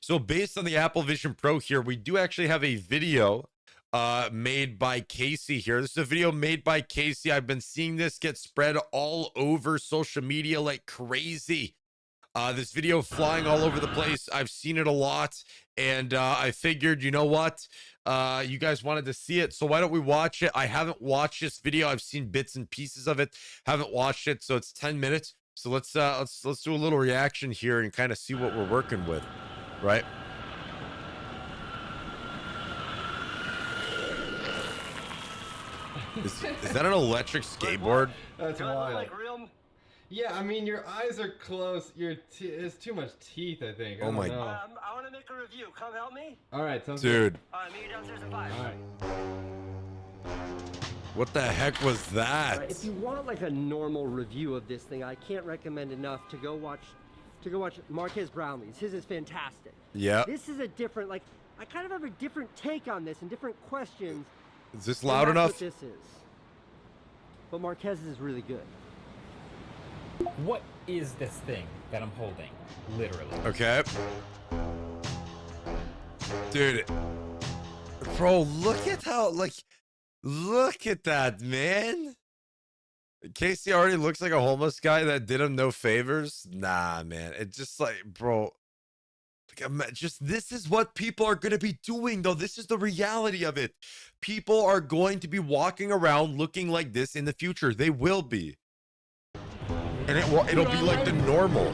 So based on the Apple Vision Pro here, we do actually have a video made by Casey here. This is a video made by Casey. I've been seeing this get spread all over social media like crazy. This video flying all over the place. I've seen it a lot, and I figured, you know what? You guys wanted to see it, so why don't we watch it? I haven't watched this video. I've seen bits and pieces of it. Haven't watched it, so it's 10 minutes. So let's do a little reaction here and kind of see what we're working with, right? Is that an electric skateboard? That's wild. Like real... Yeah, I mean, your eyes are close. There's too much teeth, I think. Oh my. I want to make a review. Come help me. All right, sounds dude. Good. All right, meet you downstairs at 5. All right. What the heck was that? If you want like a normal review of this thing, I can't recommend enough to go watch Marquez Brownlee's. His is fantastic. Yeah. This is a different, like, I kind of have a different take on this and different questions. Is this loud enough? What this is. But Marquez's is really good. What is this thing that I'm holding? Literally. Okay. Dude. Bro, look at how, like, look at that, man. Casey already looks like a homeless guy that did him no favors. Nah, man. It's just like, bro. Just this is what people are going to be doing, though. This is the reality of it. People are going to be walking around looking like this in the future. They will be. And it'll be like the normal.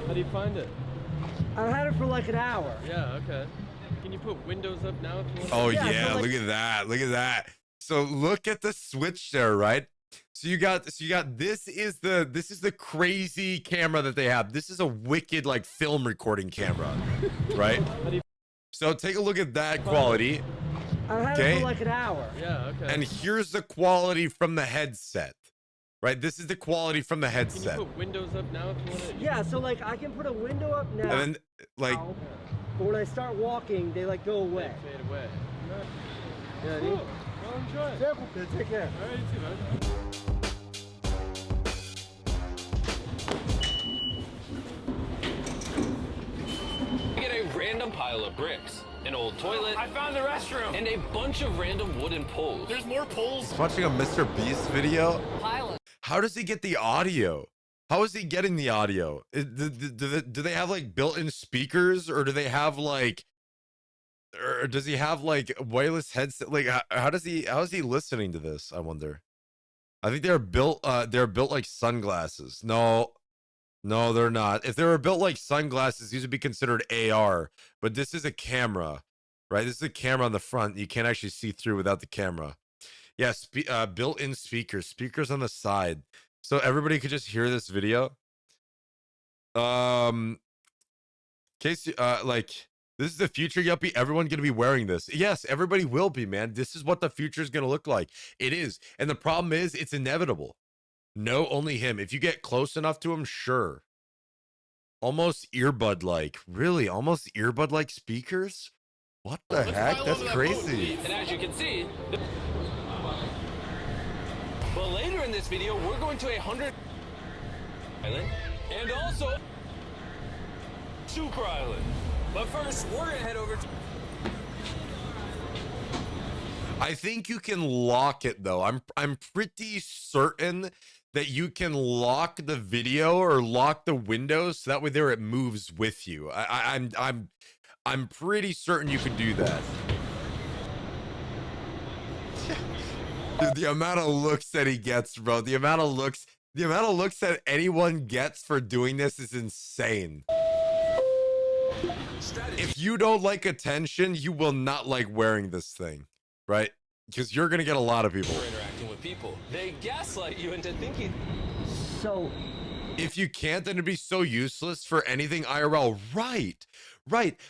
How do you find it? I had it for like an hour. Yeah, okay. Can you put windows up now if you want? Oh yeah, look at that. Look at that. So look at the switch there, right? So you got this is the crazy camera that they have. This is a wicked like film recording camera, right? So take a look at that quality. I had it for like an hour. Yeah, okay. And here's the quality from the headset. Right? This is the quality from the headset. Can you put windows up now if you want to? Yeah, so like I can put a window up now. And then like but when I start walking, they like go away. They fade away. Yeah, cool. Well, enjoy it. Careful, kid. Take care. All right, you too, man. Random pile of bricks, an old toilet. I found the restroom. And a bunch of random wooden poles. There's more poles. Watching a Mr. Beast video. Pile. How does he get the audio? How is he getting the audio? Do they have like built-in speakers, or do they have like, or does he have like wireless headset? Like how is he listening to this? I wonder. I think they're built like sunglasses. No, they're not. If they were built like sunglasses, these would be considered AR. But this is a camera, right? This is a camera on the front. You can't actually see through without the camera. Yes, built-in speakers on the side, so everybody could just hear this video. Casey, like this is the future, Yuppy. Everyone gonna be wearing this. Yes, everybody will be, man. This is what the future is gonna look like. It is, and the problem is, it's inevitable. No, only him. If you get close enough to him, sure. Almost earbud like. Really? Almost earbud like speakers? What the heck? That's crazy. And as you can see, but later in this video, we're going to 100 Island and also Super Island. But first, we're gonna head over to. I think you can lock it though. I'm pretty certain that you can lock the video or lock the windows so that way there it moves with you. I'm pretty certain you can do that. Dude, the amount of looks that he gets, bro. The amount of looks that anyone gets for doing this is insane. If you don't like attention, you will not like wearing this thing. Right? Because you're gonna get a lot of people. Interacting with people. They gaslight you into thinking. So if you can't, then it'd be so useless for anything IRL. Right.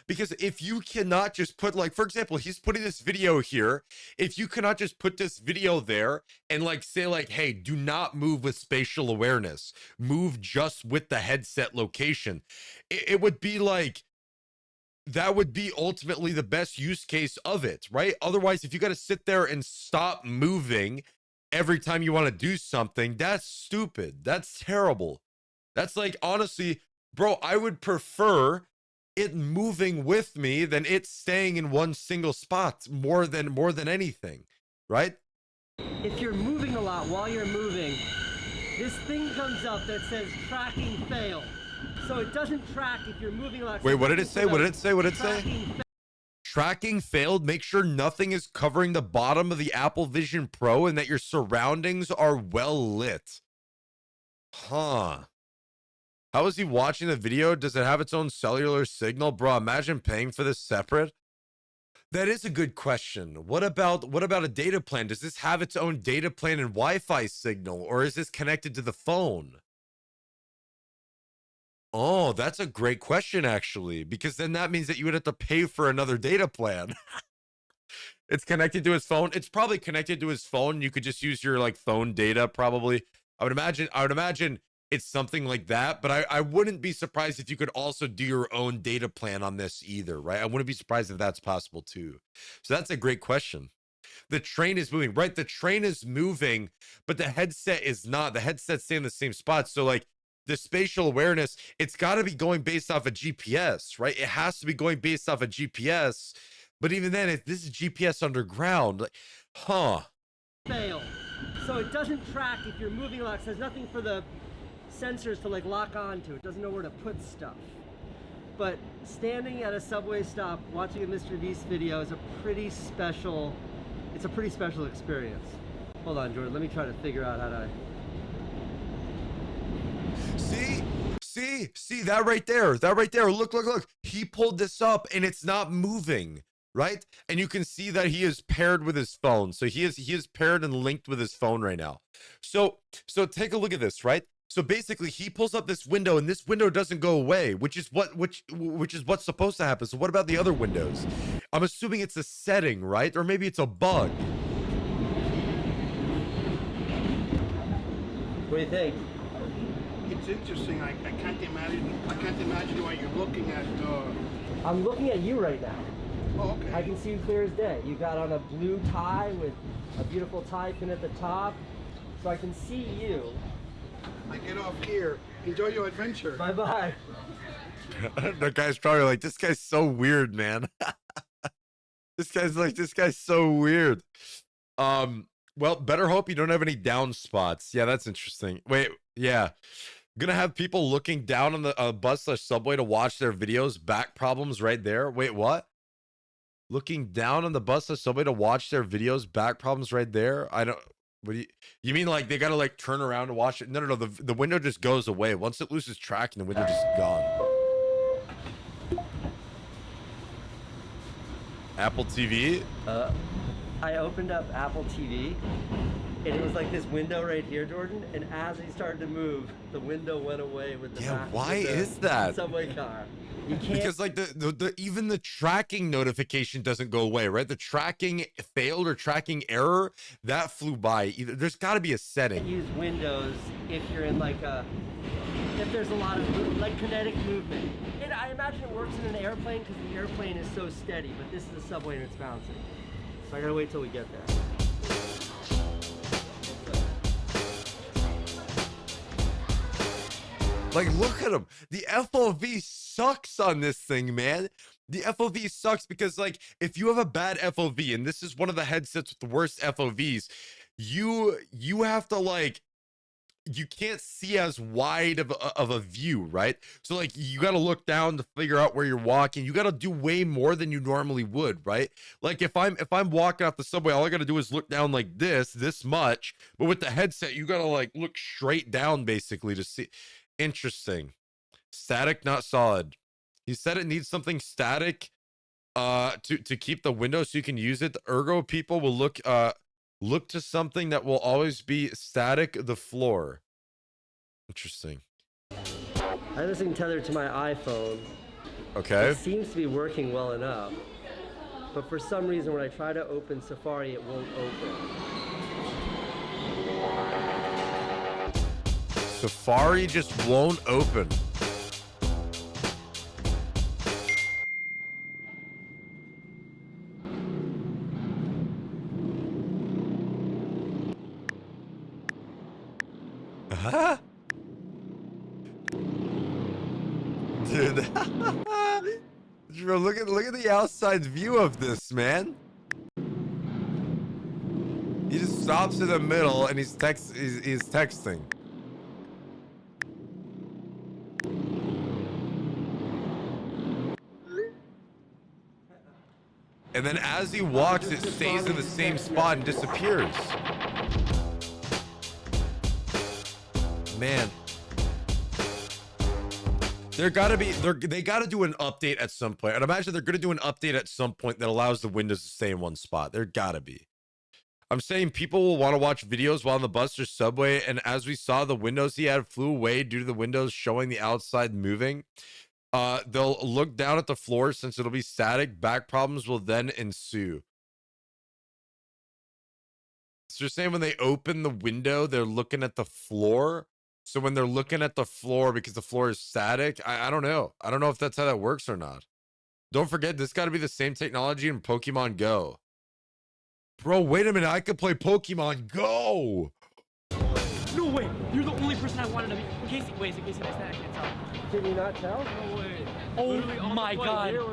Because if you cannot just put, like, for example, he's putting this video here. If you cannot just put this video there and like say like, hey, do not move with spatial awareness. Move just with the headset location. It would be like, that would be ultimately the best use case of it, right? Otherwise, if you got to sit there and stop moving every time you want to do something, that's stupid. That's terrible. That's like, honestly, bro, I would prefer it moving with me than it staying in one single spot more than anything, right? If you're moving a lot while you're moving, this thing comes up that says tracking failed. So it doesn't track if you're moving a lot. Wait, what did it say? What did it say? What did it say? Tracking Tracking failed. Make sure nothing is covering the bottom of the Apple Vision Pro and that your surroundings are well lit. Huh. How is he watching the video? Does it have its own cellular signal? Bro, imagine paying for this separate. That is a good question. What about a data plan? Does this have its own data plan and Wi-Fi signal, or is this connected to the phone? Oh, that's a great question, actually, because then that means that you would have to pay for another data plan. It's connected to his phone. It's probably connected to his phone. You could just use your like phone data, probably. I would imagine it's something like that, but I wouldn't be surprised if you could also do your own data plan on this either, right? I wouldn't be surprised if that's possible too. So that's a great question. The train is moving, right? The train is moving, but the headset is not. The headset's staying in the same spot. So like the spatial awareness, it's got to be going based off of GPS, right? It has to be going based off of GPS. But even then, if this is GPS underground, like, huh? fail. So it doesn't track if you're moving a lot. It has nothing for the sensors to like lock onto. It doesn't know where to put stuff. But standing at a subway stop watching a Mr. Beast video is a pretty special, it's a pretty special experience. Hold on, Jordan, let me try to figure out how to... See that right there, look. He pulled this up and it's not moving, right? And you can see that he is paired with his phone. So he is paired and linked with his phone right now. So take a look at this, right? So basically he pulls up this window and this window doesn't go away, which is what's supposed to happen. So what about the other windows? I'm assuming it's a setting, right? Or maybe it's a bug. What do you think? It's interesting. I can't imagine what you're looking at. I'm looking at you right now. Oh, okay. I can see you clear as day. You got on a blue tie with a beautiful tie pin at the top. So I can see you. I get off here. Enjoy your adventure. Bye-bye. The guy's probably like, this guy's so weird, man. This guy's so weird. Well, better hope you don't have any down spots. Yeah, that's interesting. Wait, yeah. Gonna have people looking down on the bus/subway to watch their videos. Back problems right there. Wait, what? Looking down on the bus/subway to watch their videos. Back problems right there. I don't. What do you mean? Like they gotta like turn around to watch it? No. The window just goes away once it loses traction. The window just gone. Apple TV. I opened up Apple TV, and it was like this window right here, Jordan. And as he started to move, the window went away with the Why is that? subway car. You can't. Because like the even the tracking notification doesn't go away, right? The tracking failed or tracking error that flew by. There's got to be a setting. Use Windows if you're in like if there's a lot of like kinetic movement. And I imagine it works in an airplane because the airplane is so steady, but this is a subway and it's bouncing. So I gotta wait till we get there. Like, look at him. The FOV sucks on this thing, man. The FOV sucks because, like, if you have a bad FOV, and this is one of the headsets with the worst FOVs, you have to, like, you can't see as wide of a view, right? So, like, you got to look down to figure out where you're walking. You got to do way more than you normally would, right? Like, if I'm walking off the subway, all I got to do is look down like this much. But with the headset, you got to, like, look straight down, basically, to see. Interesting. Static, not solid. He said it needs something static to keep the window so you can use it. The ergo people will look to something that will always be static, the floor. Interesting. I have this thing tethered to my iPhone. Okay. It seems to be working well enough. But for some reason when I try to open Safari, it won't open. Safari just won't open. Dude. Bro, look at the outside view of this, man. He just stops in the middle and he's texting. And then as he walks, it stays in the same spot and disappears. Man. They gotta do an update at some point. I'd imagine they're gonna do an update at some point that allows the windows to stay in one spot. There gotta be. I'm saying people will want to watch videos while on the bus or subway, and as we saw, the windows he had flew away due to the windows showing the outside moving. They'll look down at the floor since it'll be static. Back problems will then ensue. So you're saying when they open the window, they're looking at the floor? So when they're looking at the floor because the floor is static, I don't know. I don't know if that's how that works or not. Don't forget, this got to be the same technology in Pokemon Go. Bro, wait a minute. I could play Pokemon Go. No way! You're the only person I wanted to meet. Casey, wait, is it Casey next to that? I can't tell. Did you not tell? No way. Oh Literally on my the flight God. here,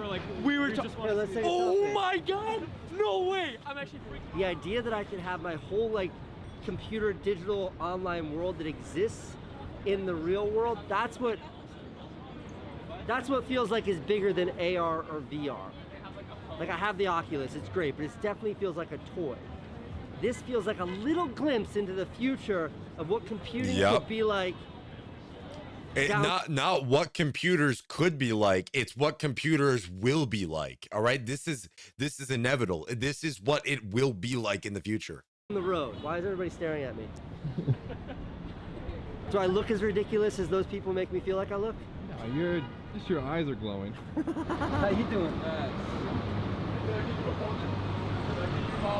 we were just Here, let's take a oh selfie. my God! No way! I'm actually freaking The idea that I could have my whole like computer digital online world that exists in the real world, that's what feels like is bigger than AR or VR. Like I have the Oculus, it's great, but it definitely feels like a toy. This feels like a little glimpse into the future of what computing could be like. Not what computers could be like, it's what computers will be like. All right, this is inevitable. This is what it will be like in the future. On the road. Why is everybody staring at me? Do I look as ridiculous as those people make me feel like I look? No, just your eyes are glowing. How you doing?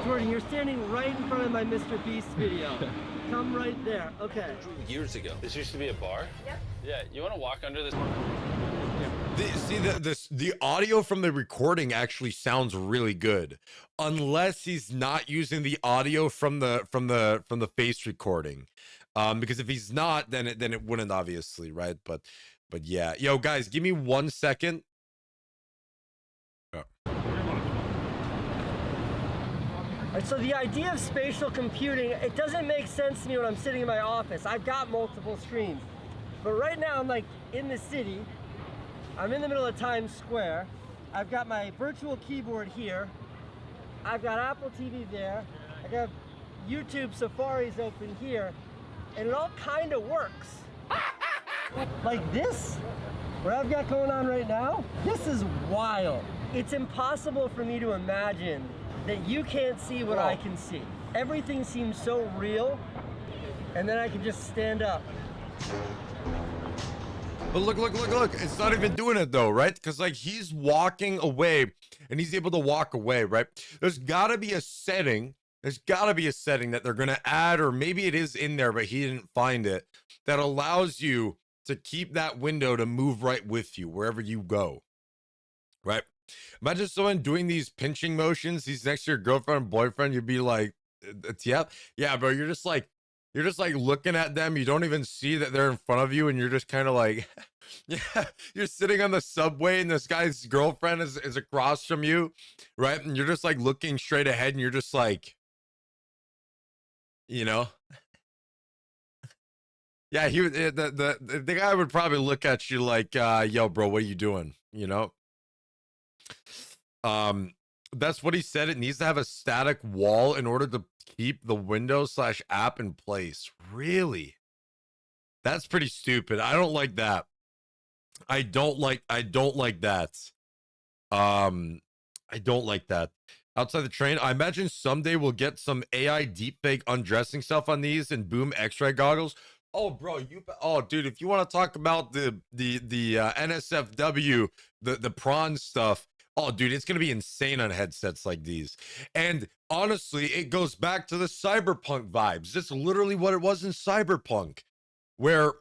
Jordan, you're standing right in front of my Mr. Beast video. Come right there. Okay. Years ago. This used to be a bar? Yep. Yeah, you want to walk under this? The audio from the recording actually sounds really good, unless he's not using the audio from the face recording, because if he's not, then it wouldn't, obviously, right? But yeah, yo guys, give me 1 second. So the idea of spatial computing, it doesn't make sense to me when I'm sitting in my office. I've got multiple screens, but right now I'm like in the city. I'm in the middle of Times Square. I've got my virtual keyboard here. I've got Apple TV there. I got YouTube Safari's open here, and it all kind of works. Like this, what I've got going on right now, this is wild. It's impossible for me to imagine that you can't see what I can see. Everything seems so real, and then I can just stand up. But look, it's not even doing it though, right? Because like he's walking away and he's able to walk away, right? There's gotta be a setting that they're gonna add, or maybe it is in there, but he didn't find it, that allows you to keep that window to move right with you wherever you go, right? Imagine someone doing these pinching motions. He's next to your girlfriend, boyfriend. You'd be like, yeah, bro. You're just like looking at them. You don't even see that they're in front of you, and you're just kind of like, yeah. You're sitting on the subway, and this guy's girlfriend is across from you, right? And you're just like looking straight ahead, and you're just like, you know. Yeah, the guy would probably look at you like, yo, bro, what are you doing? You know. That's what he said. It needs to have a static wall in order to keep the Windows/app in place. Really? That's pretty stupid. I don't like that. I don't like that. I don't like that. Outside the train, I imagine someday we'll get some AI deepfake undressing stuff on these and boom X-ray goggles. Oh, bro, dude, if you want to talk about the NSFW, the prawn stuff, oh, dude, it's gonna be insane on headsets like these. And honestly, it goes back to the cyberpunk vibes. That's literally what it was in Cyberpunk, where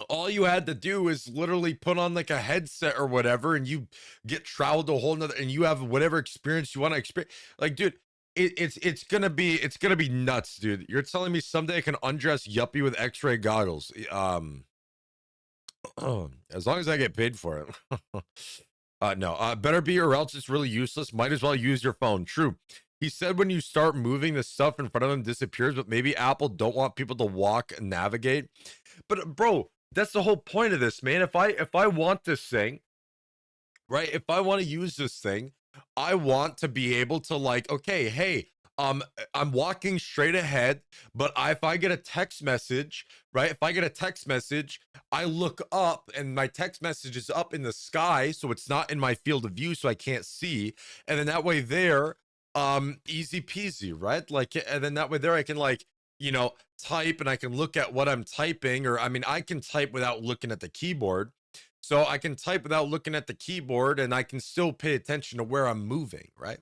all you had to do is literally put on like a headset or whatever, and you get traveled to a whole nother, and you have whatever experience you want to experience. Like, dude, it's gonna be nuts, dude. You're telling me someday I can undress Yuppy with X-ray goggles? As long as I get paid for it. No, better be or else it's really useless. Might as well use your phone. True. He said when you start moving, the stuff in front of them disappears, but maybe Apple don't want people to walk and navigate. But bro, that's the whole point of this, man. If I want this thing, right? If I want to use this thing, I want to be able to like, okay, hey, I'm walking straight ahead, but if I get a text message, right? If I get a text message, I look up and my text message is up in the sky, so it's not in my field of view, so I can't see. And then that way there, easy peasy, right? Like, and then that way there I can like, you know, type and I can look at what I'm typing, or I mean, I can type without looking at the keyboard. So I can type without looking at the keyboard and I can still pay attention to where I'm moving, right?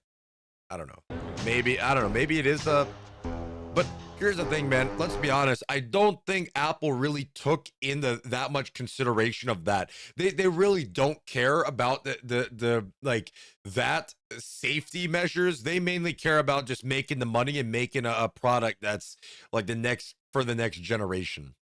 I don't know. Maybe, I don't know. Maybe it is but here's the thing, man. Let's be honest. I don't think Apple really took in that much consideration of that. They really don't care about the like that safety measures. They mainly care about just making the money and making a product that's like for the next generation.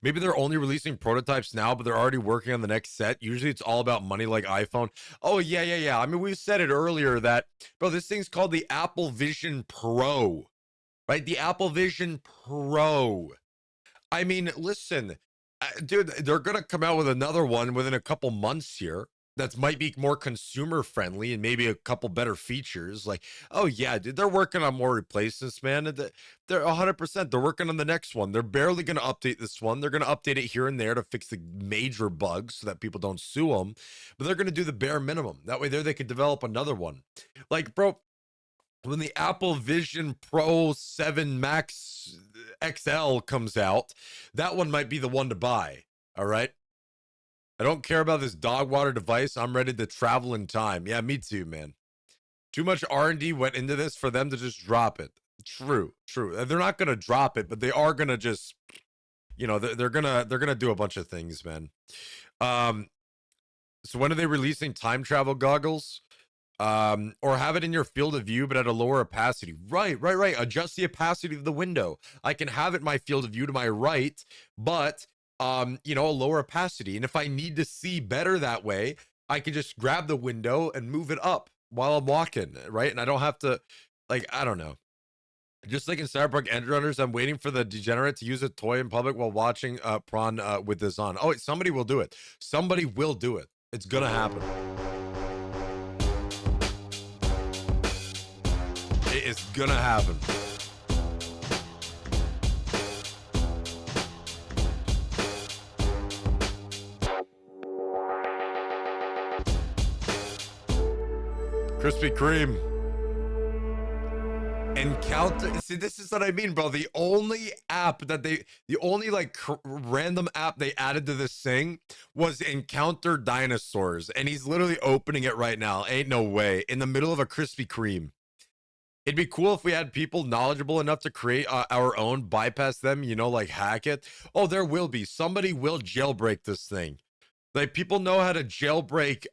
Maybe they're only releasing prototypes now, but they're already working on the next set. Usually it's all about money like iPhone. Oh, yeah. I mean, we said it earlier that, bro, this thing's called the Apple Vision Pro, right? The Apple Vision Pro. I mean, listen, dude, they're going to come out with another one within a couple months here. That might be more consumer friendly and maybe a couple better features. Like, oh yeah, dude, they're working on more replacements, man. They're 100%. They're working on the next one. They're barely going to update this one. They're going to update it here and there to fix the major bugs so that people don't sue them. But they're going to do the bare minimum. That way, there they could develop another one. Like, bro, when the Apple Vision Pro 7 Max XL comes out, that one might be the one to buy. All right. I don't care about this dog water device. I'm ready to travel in time. Yeah, me too, man. Too much R&D went into this for them to just drop it. True. They're not gonna drop it, but they are gonna just, you know, they're gonna do a bunch of things, man. So when are they releasing time travel goggles? Or have it in your field of view, but at a lower opacity. Right. Adjust the opacity of the window. I can have it in my field of view to my right, but you know, a lower opacity. And if I need to see better that way, I can just grab the window and move it up while I'm walking, right? And I don't have to, like, I don't know. Just like in Cyberpunk Edgerunners, I'm waiting for the degenerate to use a toy in public while watching Prawn with this on. Oh, somebody will do it. Somebody will do it. It's gonna happen. It is gonna happen. Krispy Kreme. Encounter. See, this is what I mean, bro. The only app that the only like random app they added to this thing was Encounter Dinosaurs. And he's literally opening it right now. Ain't no way. In the middle of a Krispy Kreme. It'd be cool if we had people knowledgeable enough to create our own, bypass them, you know, like hack it. Oh, there will be. Somebody will jailbreak this thing. Like people know how to jailbreak,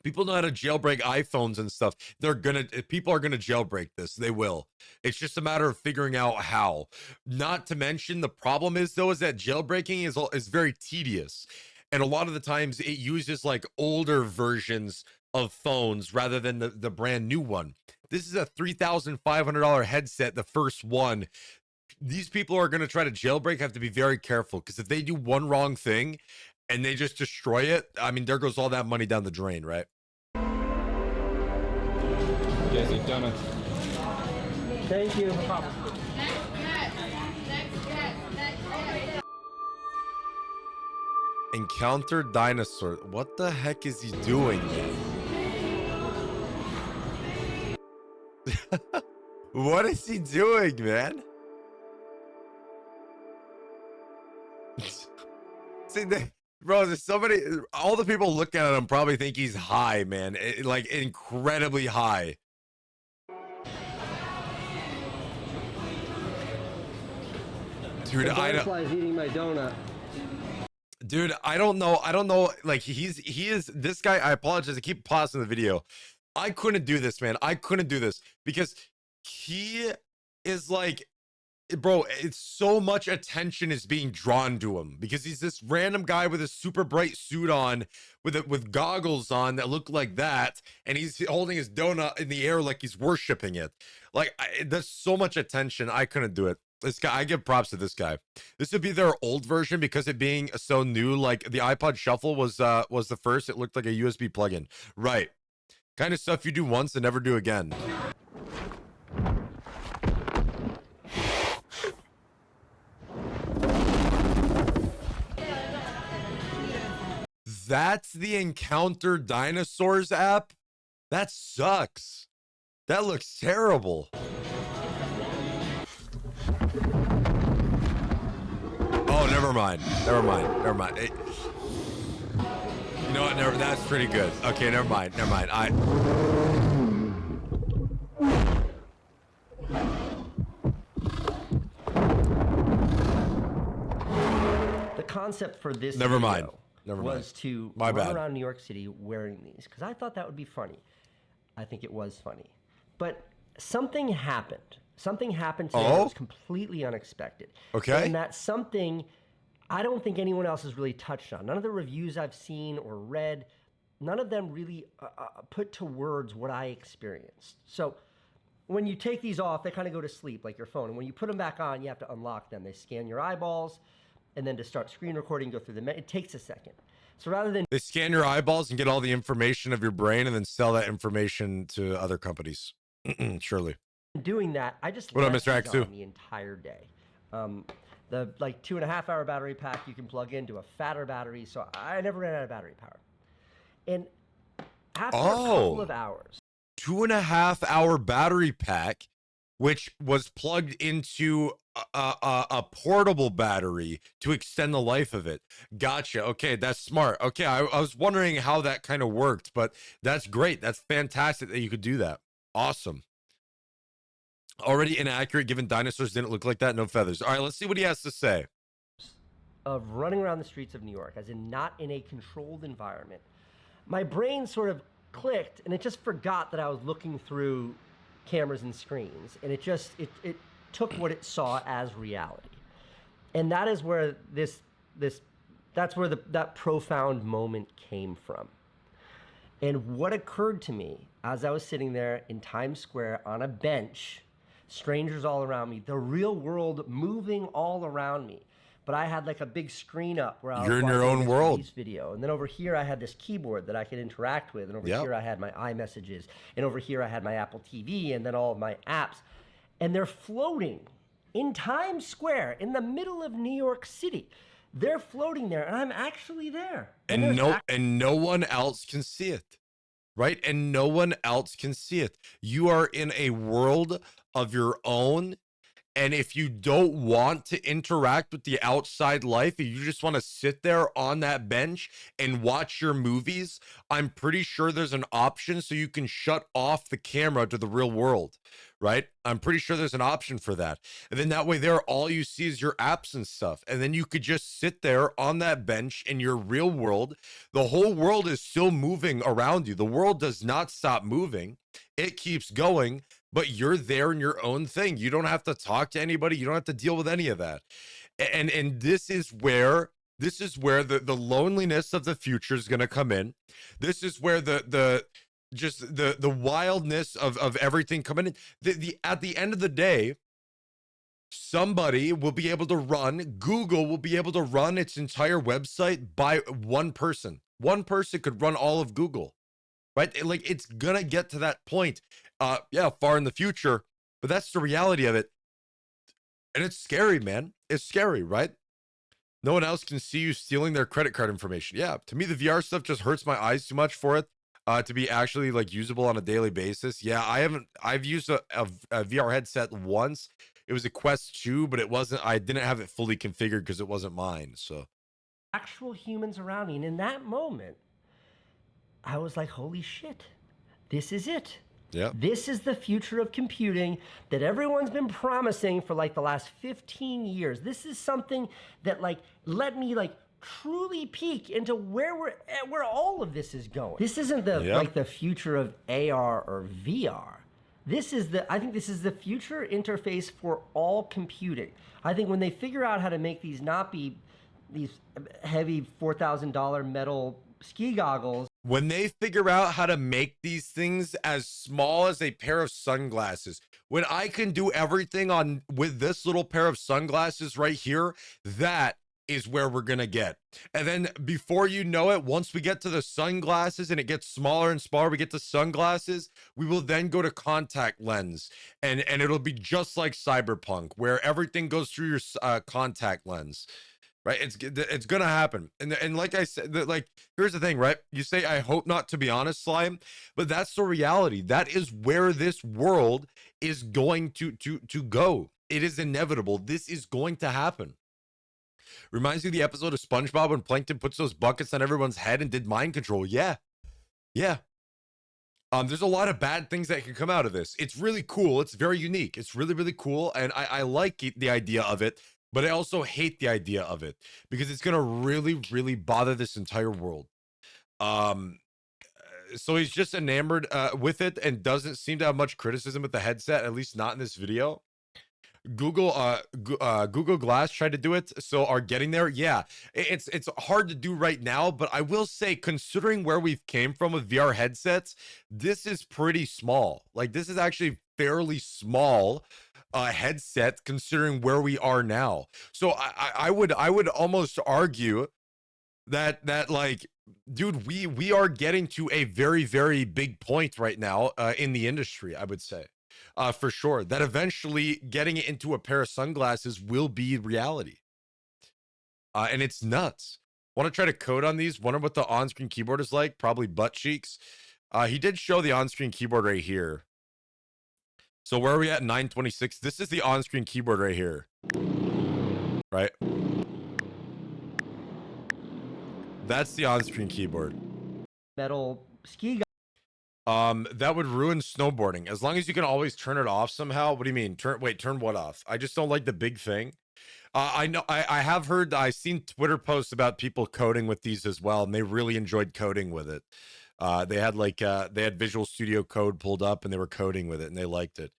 people know how to jailbreak iPhones and stuff. People are gonna jailbreak this. They will. It's just a matter of figuring out how. Not to mention the problem is though, is that jailbreaking is very tedious. And a lot of the times it uses like older versions of phones rather than the brand new one. This is a $3,500 headset, the first one. These people are going to try to jailbreak have to be very careful because if they do one wrong thing and they just destroy it, I mean, there goes all that money down the drain, right? Yes, you've done it. Thank you. Encounter Dinosaur. What the heck is he doing, man? What is he doing, man? See, bro, there's somebody, all the people looking at him probably think he's high, man. Like incredibly high. Dude, I don't. Eating my donut. Dude, I don't know. Like he is this guy. I apologize. I keep pausing the video. I couldn't do this, man. I couldn't do this because he is like bro, it's so much attention is being drawn to him because he's this random guy with a super bright suit on, with goggles on that look like that, and he's holding his donut in the air like he's worshiping it. Like, there's so much attention. I couldn't do it. This guy, I give props to this guy. This would be their old version because it being so new. Like the iPod Shuffle was the first. It looked like a USB plug-in, right? Kind of stuff you do once and never do again. That's the Encounter Dinosaurs app? That sucks. That looks terrible. Oh, never mind. Never mind. Never mind. You know what? Never. That's pretty good. Okay, never mind. Never mind. The concept for this Never mind. video Never was mind. to My run bad. around New York City wearing these because I thought that would be funny. I think it was funny. But something happened. Something happened today that was completely unexpected. Okay. And that something I don't think anyone else has really touched on. None of the reviews I've seen or read, none of them really put to words what I experienced. So when you take these off, they kind of go to sleep like your phone. And when you put them back on, you have to unlock them. They scan your eyeballs. And then to start screen recording, go through it takes a second. So rather than They scan your eyeballs and get all the information of your brain and then sell that information to other companies. Surely. doing that, I just What up, left Mr. these X2? on the entire day. The like 2.5 hour battery pack you can plug into a fatter battery, so I never ran out of battery power. And after a couple of hours, 2.5 hour battery pack, which was plugged into a portable battery to extend the life of it. Gotcha. Okay, that's smart. Okay, I was wondering how that kind of worked, but that's great. That's fantastic that you could do that. Awesome. Already inaccurate given dinosaurs didn't look like that. No feathers. All right, let's see what he has to say. of running around the streets of New York, as in not in a controlled environment, my brain sort of clicked and it just forgot that I was looking through cameras and screens, and it took what it saw as reality. And that is where that profound moment came from. And what occurred to me as I was sitting there in Times Square on a bench, strangers all around me, the real world moving all around me, but I had like a big screen up where I was You're in your watching own this world. police video, and then over here I had this keyboard that I could interact with, and over Yep. here I had my iMessages, and over here I had my Apple TV, and then all of my apps, and they're floating in Times Square in the middle of New York City. They're floating there, and I'm actually there. And there's no one else can see it, right? And no one else can see it. You are in a world of your own, and if you don't want to interact with the outside life, if you just want to sit there on that bench and watch your movies, I'm pretty sure there's an option so you can shut off the camera to the real world, right? I'm pretty sure there's an option for that. And then that way there, all you see is your apps and stuff. And then you could just sit there on that bench in your real world. The whole world is still moving around you. The world does not stop moving. It keeps going, but you're there in your own thing. You don't have to talk to anybody. You don't have to deal with any of that. And this is where the loneliness of the future is going to come in. This is where the wildness of everything coming in. At the end of the day, somebody will be able to Google will be able to run its entire website by one person. One person could run all of Google, right? Like, it's gonna get to that point, far in the future, but that's the reality of it. And it's scary, man. It's scary, right? No one else can see you stealing their credit card information. Yeah, to me, the VR stuff just hurts my eyes too much for it to be actually like usable on a daily basis. Yeah, I've used a VR headset once. It was a Quest 2, but I didn't have it fully configured because it wasn't mine. So actual humans around me. And in that moment, I was like, holy shit, this is it. yeah. This is the future of computing that everyone's been promising for like the last 15 years. This is something that like let me like truly peek into where all of this is going. This isn't the Yeah. like the future of AR or VR. I think this is the future interface for all computing. I think when they figure out how to make these not be these heavy $4,000 metal ski goggles. When they figure out how to make these things as small as a pair of sunglasses, when I can do everything on with this little pair of sunglasses right here, that is where we're gonna get. And then before you know it, once we get to the sunglasses and it gets smaller and smaller, we get to sunglasses, we will then go to contact lens, and it'll be just like Cyberpunk, where everything goes through your contact lens. Right, it's gonna happen, and like I said, like, here's the thing, right? You say, I hope not to be honest, Slime, but that's the reality. That is where this world is going to go. It is inevitable. This is going to happen. Reminds me of the episode of SpongeBob when Plankton puts those buckets on everyone's head and did mind control. Yeah, yeah. There's a lot of bad things that can come out of this. It's really cool. It's very unique. It's really, really cool, and I like the idea of it. But I also hate the idea of it because it's gonna really, really bother this entire world. So he's just enamored with it and doesn't seem to have much criticism with the headset, at least not in this video. Google Glass tried to do it, so are getting there. Yeah, it's hard to do right now, but I will say, considering where we've came from with VR headsets, this is pretty small. Like, this is actually fairly small headset considering where we are now. So I would almost argue that like, dude, we are getting to a very, very big point right now in the industry, I would say. For sure, that eventually getting it into a pair of sunglasses will be reality. And it's nuts. Want to try to code on these? Wonder what the on-screen keyboard is like. Probably butt cheeks. He did show the on-screen keyboard right here. So where are we at? 926. This is the on-screen keyboard right here. Right? That's the on-screen keyboard. Metal ski. That would ruin snowboarding. As long as you can always turn it off somehow. What do you mean? Turn what off? I just don't like the big thing. I know I have heard, I've seen Twitter posts about people coding with these as well, and they really enjoyed coding with it. They had Visual Studio Code pulled up and they were coding with it and they liked it.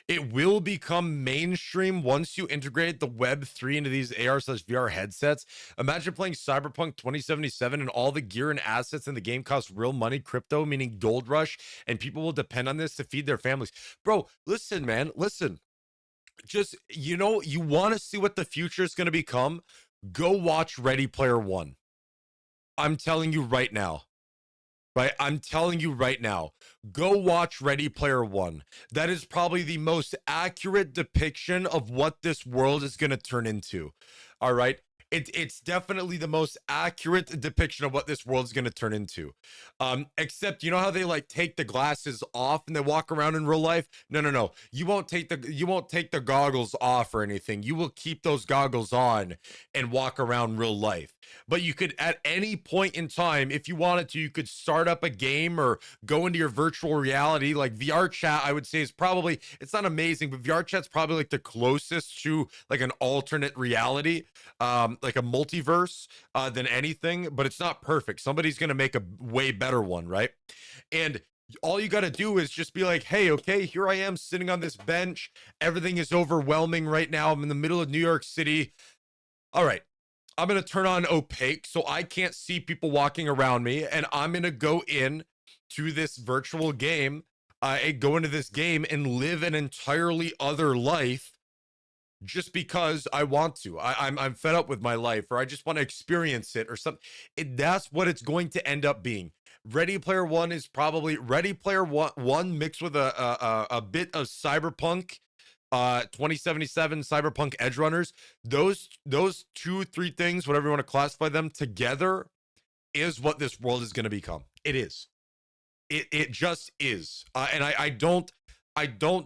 It will become mainstream once you integrate the Web3 into these AR/VR headsets. Imagine playing Cyberpunk 2077 and all the gear and assets in the game cost real money, crypto, meaning gold rush, and people will depend on this to feed their families. Bro, listen, man, listen. Just, you know, you want to see what the future is going to become? Go watch Ready Player One. I'm telling you right now. Right? I'm telling you right now, go watch Ready Player One. That is probably the most accurate depiction of what this world is going to turn into. All right? It's definitely the most accurate depiction of what this world is going to turn into. Except, you know how they like take the glasses off and they walk around in real life? No. You won't take the goggles off or anything. You will keep those goggles on and walk around real life. But you could, at any point in time, if you wanted to, you could start up a game or go into your virtual reality. Like VR chat, I would say, is probably, it's not amazing, but VR chat's probably like the closest to like an alternate reality, like a multiverse, than anything, but it's not perfect. Somebody's going to make a way better one, right? And all you got to do is just be like, hey, okay, here I am sitting on this bench. Everything is overwhelming right now. I'm in the middle of New York City. All right. I'm going to turn on opaque so I can't see people walking around me. And I'm going to go in to this virtual game, go into this game and live an entirely other life just because I want to. I'm fed up with my life, or I just want to experience it or something. That's what it's going to end up being. Ready Player One is probably Ready Player One mixed with a bit of Cyberpunk 2077, Cyberpunk Edge Runners. Those 2-3 things, whatever you want to classify them, together is what this world is going to become. It is. It just is. And I don't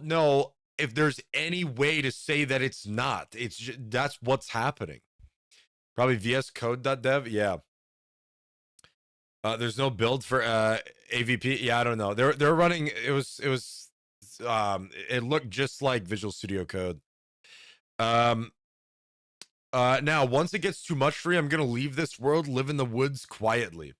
know if there's any way to say that it's not. It's just, that's what's happening. Probably vscode.dev. Yeah. There's no build for AVP. Yeah, I don't know. They're running. It looked just like Visual Studio Code. Now once it gets too much for you, I'm gonna leave this world, live in the woods quietly.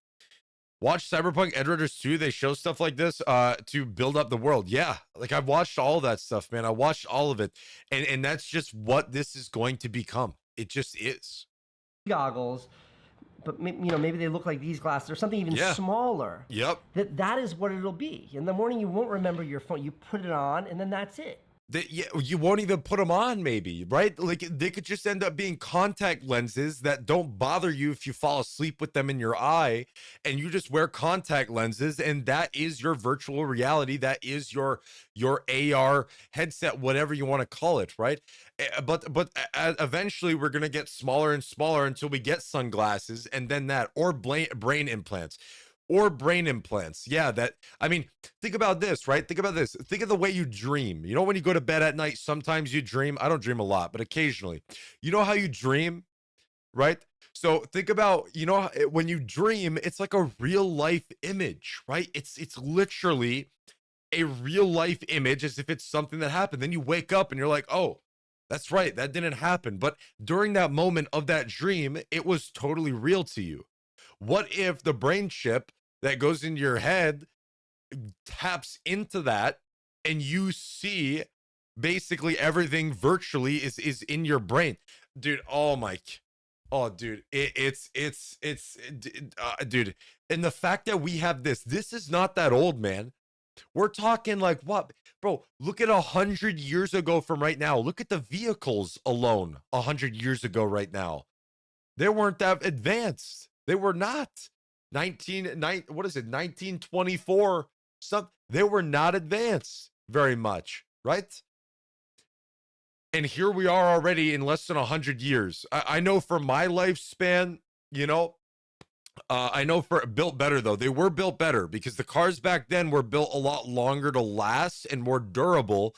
Watch Cyberpunk Edge Runners 2. They show stuff like this to build up the world. Yeah, like I've watched all that stuff, man. I watched all of it, and that's just what this is going to become. It just is. Goggles, but you know, maybe they look like these glasses or something even smaller. Yep. That is what it'll be. In the morning, you won't remember your phone. You put it on, and then that's it. Yeah, you won't even put them on, maybe, right? Like they could just end up being contact lenses that don't bother you if you fall asleep with them in your eye, and you just wear contact lenses, and that is your virtual reality. That is your AR headset, whatever you want to call it, right? But eventually we're gonna get smaller and smaller until we get sunglasses, and then that, or brain implants. Yeah, that, I mean, think about this, right? Think about this. Think of the way you dream. You know, when you go to bed at night, sometimes you dream. I don't dream a lot, but occasionally. You know how you dream, right? So think about, you know, when you dream, it's like a real life image, right? It's literally a real life image, as if it's something that happened. Then you wake up and you're like, oh, that's right, that didn't happen. But during that moment of that dream, it was totally real to you. What if the brain chip that goes into your head taps into that, and you see basically everything virtually is in your brain, dude? Oh my, oh dude, dude. And the fact that we have this is not that old, man. We're talking like, what, bro? Look at 100 years ago from right now. Look at the vehicles alone 100 years ago right now. They weren't that advanced. They were not. 1924, they were not advanced very much, right? And here we are already in less than 100 years. I know for my lifespan, you know, I know for built better, though. They were built better because the cars back then were built a lot longer to last and more durable.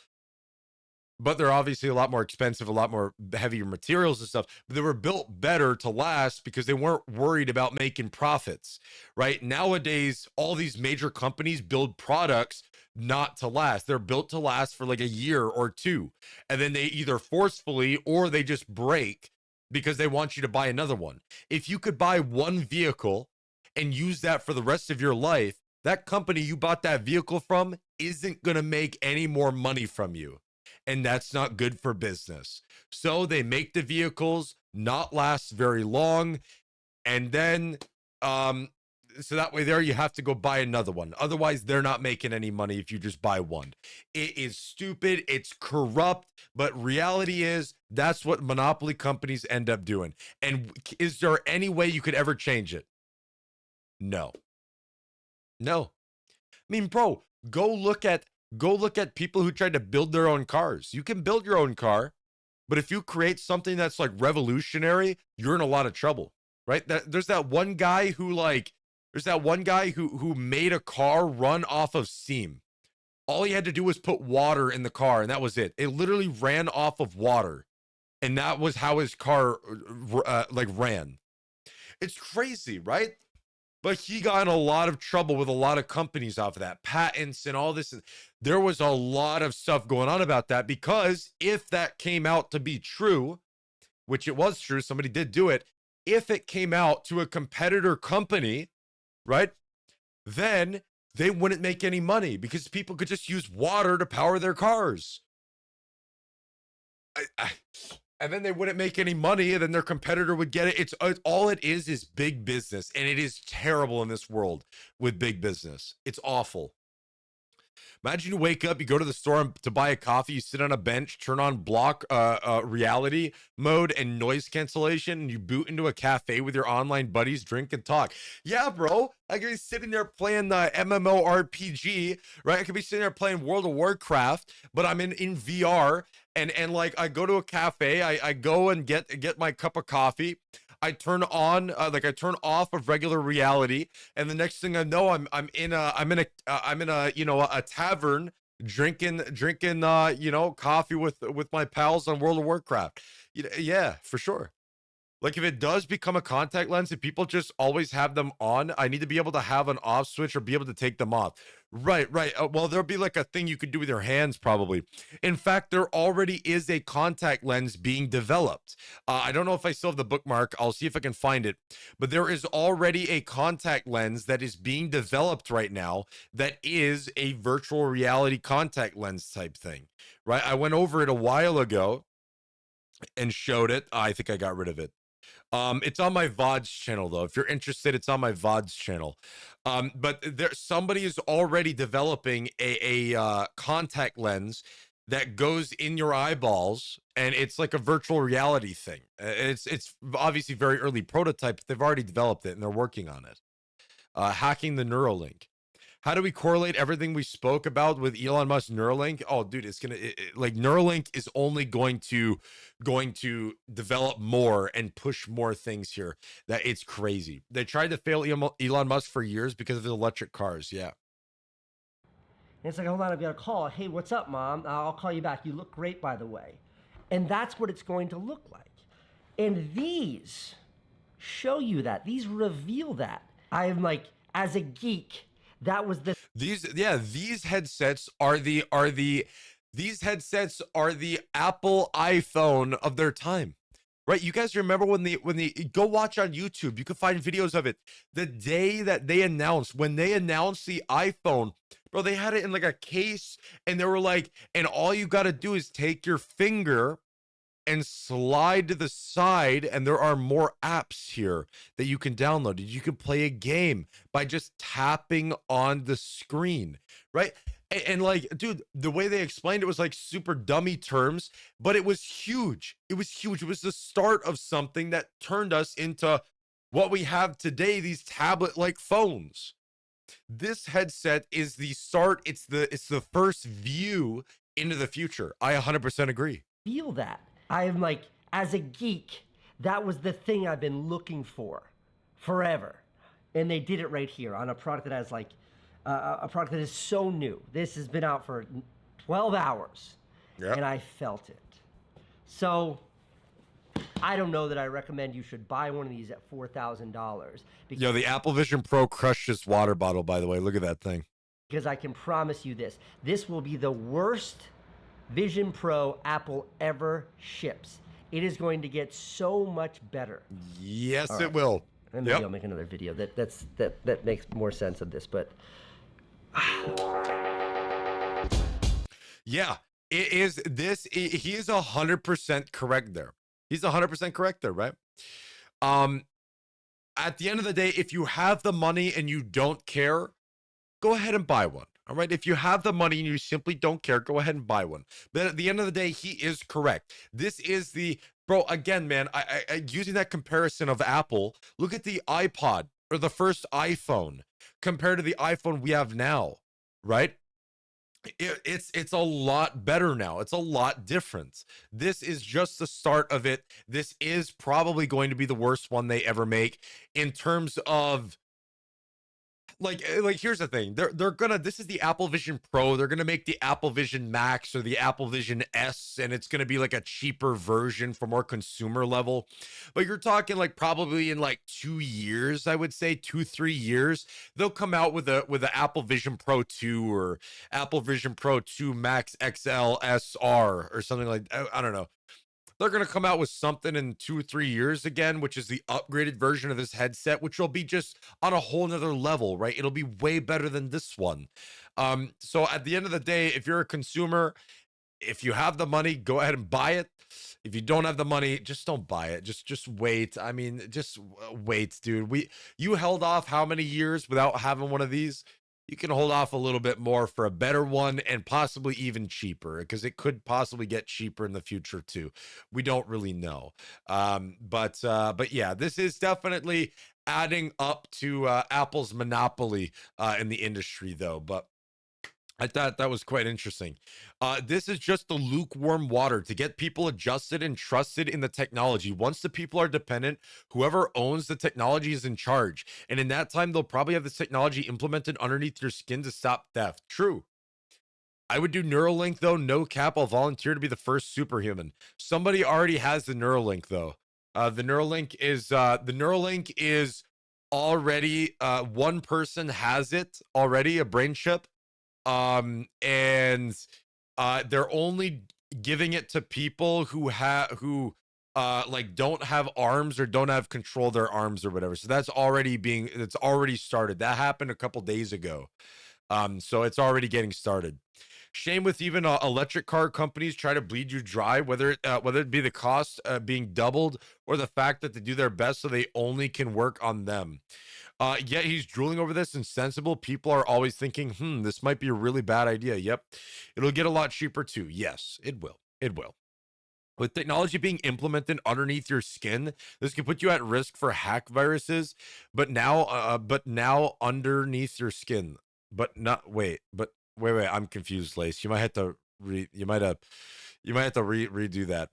But they're obviously a lot more expensive, a lot more heavier materials and stuff. But they were built better to last because they weren't worried about making profits, right? Nowadays, all these major companies build products not to last. They're built to last for like a year or two. And then they either forcefully or they just break because they want you to buy another one. If you could buy one vehicle and use that for the rest of your life, that company you bought that vehicle from isn't going to make any more money from you. And that's not good for business. So they make the vehicles not last very long. And then, so that way there you have to go buy another one. Otherwise, they're not making any money if you just buy one. It is stupid. It's corrupt. But reality is that's what monopoly companies end up doing. And is there any way you could ever change it? No. No. I mean, bro, go look at people who tried to build their own cars. You can build your own car, but if you create something that's like revolutionary, you're in a lot of trouble, right? There's that one guy who made a car run off of steam. All he had to do was put water in the car, and that was it. It literally ran off of water, and that was how his car like ran. It's crazy, right? But he got in a lot of trouble with a lot of companies off of that, patents and all this. There was a lot of stuff going on about that, because if that came out to be true, which it was true, somebody did do it. If it came out to a competitor company, right, then they wouldn't make any money because people could just use water to power their cars. And then they wouldn't make any money, and then their competitor would get it. It's all it is big business, and it is terrible in this world with big business. It's awful. Imagine you wake up, you go to the store to buy a coffee, you sit on a bench, turn on block reality mode and noise cancellation, and you boot into a cafe with your online buddies, drink and talk. Yeah, bro, I could be sitting there playing the MMORPG, right? I could be sitting there playing World of Warcraft, but I'm in VR, and like I go to a cafe, I go and get my cup of coffee. I turn on I turn off of regular reality, and the next thing I know, I'm in a you know, a tavern drinking you know, coffee with my pals on World of Warcraft. Yeah, for sure. Like if it does become a contact lens, if people just always have them on, I need to be able to have an off switch or be able to take them off. Right, right. Well, there'll be like a thing you could do with your hands, probably. In fact, there already is a contact lens being developed. I don't know if I still have the bookmark. I'll see if I can find it. But there is already a contact lens that is being developed right now that is a virtual reality contact lens type thing, right? I went over it a while ago and showed it. I think I got rid of it. It's on my Vods channel though. If you're interested, it's on my Vods channel. But there, somebody is already developing a contact lens that goes in your eyeballs, and it's like a virtual reality thing. It's obviously very early prototype, but they've already developed it and they're working on it. Hacking the Neuralink. How do we correlate everything we spoke about with Elon Musk Neuralink? Oh, dude, it's gonna like Neuralink is only going to develop more and push more things here. That it's crazy. They tried to fail Elon Musk for years because of the electric cars. Yeah. And it's like, hold on, I've got a call. Hey, what's up, Mom? I'll call you back. You look great, by the way. And that's what it's going to look like. And these show you that. These reveal that. I'm like, as a geek, that was the these headsets are the these headsets are the Apple iPhone of their time. Right? You guys remember when the go watch on YouTube, you can find videos of it. The day that they announced, when they announced the iPhone, bro, they had it in like a case and they were like, and all you got to do is take your finger and slide to the side, and there are more apps here that you can download. You can play a game by just tapping on the screen, right? And like, dude, the way they explained it was like super dummy terms, but it was huge. It was huge. It was the start of something that turned us into what we have today, these tablet-like phones. This headset is the start. It's the first view into the future. I 100% agree. Feel that. I'm like, as a geek, that was the thing I've been looking for forever. And they did it right here on a product that has like, a product that is so new. This has been out for 12 hours, and I felt it. So I don't know that I recommend you should buy one of these at $4,000. Yo, the Apple Vision Pro crushed this water bottle, by the way. Look at that thing. Because I can promise you this. This will be the worst Vision Pro Apple ever ships. It is going to get so much better. Yes, it will. And maybe I'll make another video that makes more sense of this, but yeah, it is this. He is 100% correct there. He's 100% correct there, right? At the end of the day, if you have the money and you don't care, go ahead and buy one. All right. If you have the money and you simply don't care, go ahead and buy one. But at the end of the day, he is correct. This is the bro. Again, man, I using that comparison of Apple, look at the iPod or the first iPhone compared to the iPhone we have now, right? It's a lot better now. It's a lot different. This is just the start of it. This is probably going to be the worst one they ever make in terms of like here's the thing. They're gonna, this is the Apple Vision Pro. They're gonna make the Apple Vision Max or the Apple Vision S, and it's gonna be like a cheaper version for more consumer level. But you're talking like probably in like 2 years, I would say 2-3 years, they'll come out with a Apple Vision Pro 2 or Apple Vision Pro 2 Max XL SR or something like, I don't know. They're going to come out with something in 2 or 3 years again, which is the upgraded version of this headset, which will be just on a whole nother level, right? It'll be way better than this one. So at the end of the day, if you're a consumer, if you have the money, go ahead and buy it. If you don't have the money, just don't buy it. Just wait. I mean, just wait, dude. You held off how many years without having one of these? You can hold off a little bit more for a better one and possibly even cheaper, because it could possibly get cheaper in the future too. We don't really know. But yeah, this is definitely adding up to Apple's monopoly in the industry though. But I thought that was quite interesting. This is just the lukewarm water to get people adjusted and trusted in the technology. Once the people are dependent, whoever owns the technology is in charge. And in that time, they'll probably have this technology implemented underneath your skin to stop theft. True. I would do Neuralink though. No cap. I'll volunteer to be the first superhuman. Somebody already has the Neuralink though. The Neuralink is already, one person has it already, a brain chip. And they're only giving it to people who like don't have arms or don't have control of their arms or whatever. So it's already started. That happened a couple days ago. So it's already getting started. Shame with even electric car companies try to bleed you dry, whether it be the cost being doubled or the fact that they do their best so they only can work on them. Yet he's drooling over this. Insensible people are always thinking, this might be a really bad idea. Yep, it'll get a lot cheaper too. Yes, it will. It will. With technology being implemented underneath your skin, this can put you at risk for hack viruses. But now underneath your skin. But wait. I'm confused, Lace. You might have to redo that.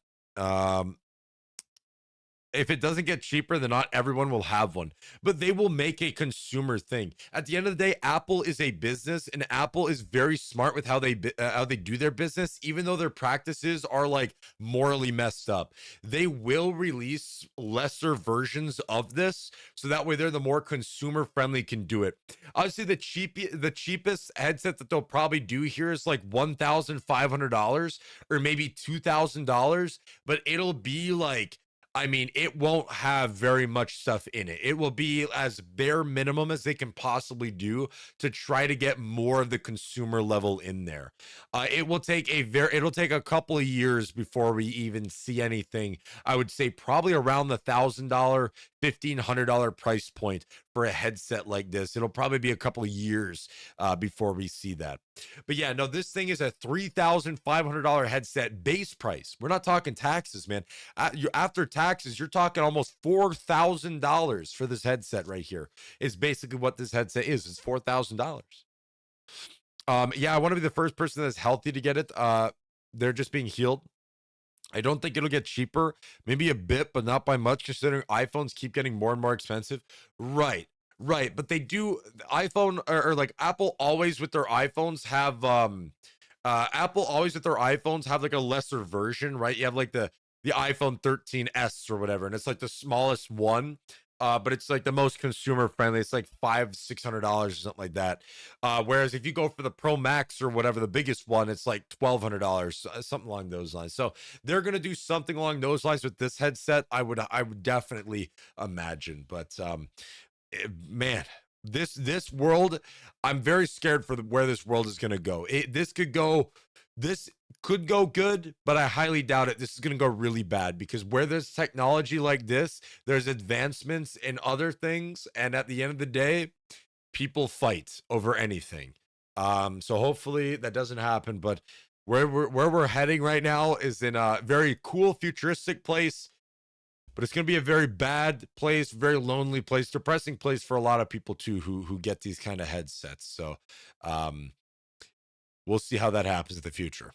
If it doesn't get cheaper, then not everyone will have one, but they will make a consumer thing. At the end of the day, Apple is a business, and Apple is very smart with how they do their business, even though their practices are like morally messed up. They will release lesser versions of this, so that way they're the more consumer friendly can do it. Obviously, the cheapest headset that they'll probably do here is like $1,500 or maybe $2,000, but it'll be like, I mean, it won't have very much stuff in it. It will be as bare minimum as they can possibly do to try to get more of the consumer level in there. It'll take a couple of years before we even see anything. I would say probably around the $1,000, $1,500 price point for a headset like this. It'll probably be a couple of years before we see that. But yeah, no, this thing is a $3,500 headset base price. We're not talking taxes, man. After taxes, you're talking almost $4,000 for this headset right here. Is basically what this headset is. It's $4,000. Yeah, I want to be the first person that's healthy to get it. They're just being healed. I don't think it'll get cheaper, maybe a bit, but not by much, considering iPhones keep getting more and more expensive. Right, right. But they do iPhone or like Apple always with their iPhones have Apple always with their iPhones have like a lesser version, right? You have like the iPhone 13s or whatever, and it's like the smallest one. But it's like the most consumer friendly. It's like $500-$600 or something like that. Whereas if you go for the Pro Max or whatever, the biggest one, it's like $1,200, something along those lines. So they're gonna do something along those lines with this headset. I would definitely imagine. But man, this world, I'm very scared for where this world is gonna go. This could go good, but I highly doubt it. This is going to go really bad, because where there's technology like this, there's advancements in other things, and at the end of the day, people fight over anything. So hopefully that doesn't happen. But where we're heading right now is in a very cool, futuristic place, but it's going to be a very bad place, very lonely place, depressing place for a lot of people too, who get these kind of headsets. So we'll see how that happens in the future.